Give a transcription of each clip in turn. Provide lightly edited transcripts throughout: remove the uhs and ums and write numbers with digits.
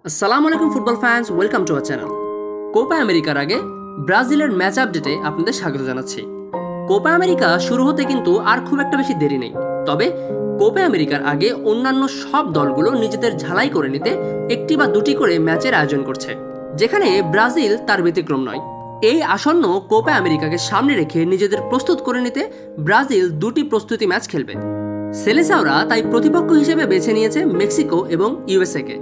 আসসালামু আলাইকুম football fans, welcome to our channel. Copa আমেরিকার আগে ব্রাজিলের ম্যাচ আপডেটে আপনাদের স্বাগত জানাচ্ছি। কোপা আমেরিকা শুরু হতে কিন্তু আর খুব একটা বেশি দেরি নেই। তবে কোপা আমেরিকার আগে অন্যান্য সব দলগুলো নিজেদের ঝালাই করে নিতে একটি বা দুটি করে ম্যাচের আয়োজন করছে, যেখানে ব্রাজিল তার ব্যতিক্রম নয়। এই আসন্ন কোপা আমেরিকাকে সামনে রেখে নিজেদের প্রস্তুত করে নিতে ব্রাজিল দুটি প্রস্তুতি ম্যাচ খেলবে। সেলেসাওরা তাই প্রতিপক্ষ হিসেবে বেছে নিয়েছে মেক্সিকো এবং ইউএসএকে।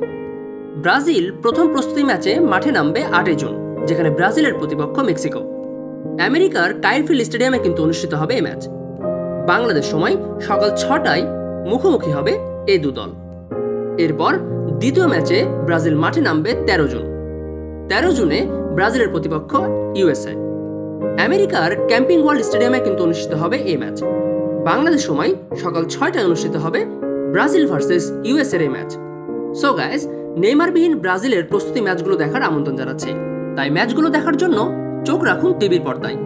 ব্রাজিল প্রথম প্রস্তুতি ম্যাচে মাঠে নামবে 8 জুন, যেখানে ব্রাজিলের প্রতিপক্ষ মেক্সিকো। আমেরিকার কাইরফিল্ড স্টেডিয়ামে কিন্তু অনুষ্ঠিত হবে এই ম্যাচ। বাংলাদেশ সময় সকাল 6টায় মুখোমুখি হবে এই দু দল। এরপর দ্বিতীয় ম্যাচে ব্রাজিল মাঠে নামবে 13 জুন। 13 জুনে ব্রাজিলের প্রতিপক্ষ ইউএসএ। আমেরিকার ক্যাম্পিং ওয়ার্ল্ড স্টেডিয়ামে কিন্তু অনুষ্ঠিত হবে এই ম্যাচ। বাংলাদেশ সময় সকাল 6টায় অনুষ্ঠিত হবে ব্রাজিল ভার্সেস ইউএসএর এই ম্যাচ। সো গাইস, নেইমারবিহীন ব্রাজিলের প্রস্তুতি ম্যাচগুলো দেখার আমন্ত্রণ জানাচ্ছি। তাই ম্যাচগুলো দেখার জন্য চোখ রাখুন টিভির পর্দায়।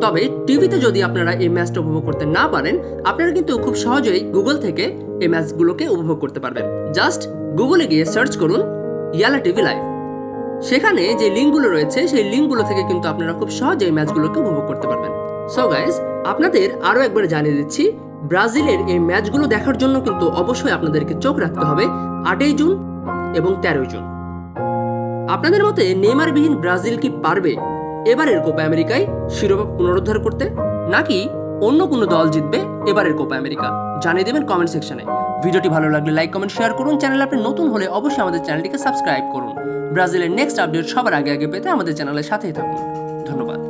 তবে টিভিতে যদি আপনারা এই ম্যাচটা উপভোগ করতে না পারেন, আপনারা কিন্তু খুব সহজেই গুগল থেকে এই ম্যাচগুলোকে উপভোগ করতে পারবেন। জাস্ট গুগলে গিয়ে সার্চ করুন ইয়ালা টিভি লাইভ। সেখানে যে লিঙ্কগুলো রয়েছে সেই লিঙ্কগুলো থেকে কিন্তু আপনারা খুব সহজেই এই ম্যাচগুলোকে উপভোগ করতে পারবেন। সো গাইস, আপনাদের আরও একবার জানিয়ে দিচ্ছি, ব্রাজিলের এই ম্যাচগুলো দেখার জন্য কিন্তু অবশ্যই আপনাদেরকে চোখ রাখতে হবে 8 জুন এবং 13 জুন। আপনাদের মতে নেইমারবিহীন ব্রাজিল কি পারবে এবারের কোপা আমেরিকায় শিরোপা পুনরুদ্ধার করতে, নাকি অন্য কোনো দল জিতবে এবারের কোপা আমেরিকা? জানিয়ে দেবেন কমেন্ট সেকশনে। ভিডিওটি ভালো লাগলে লাইক, কমেন্ট, শেয়ার করুন। চ্যানেলে আপনি নতুন হলে অবশ্যই আমাদের চ্যানেলটিকে সাবস্ক্রাইব করুন। ব্রাজিলের নেক্সট আপডেট সবার আগে পেতে আমাদের চ্যানেলের সাথেই থাকুন। ধন্যবাদ।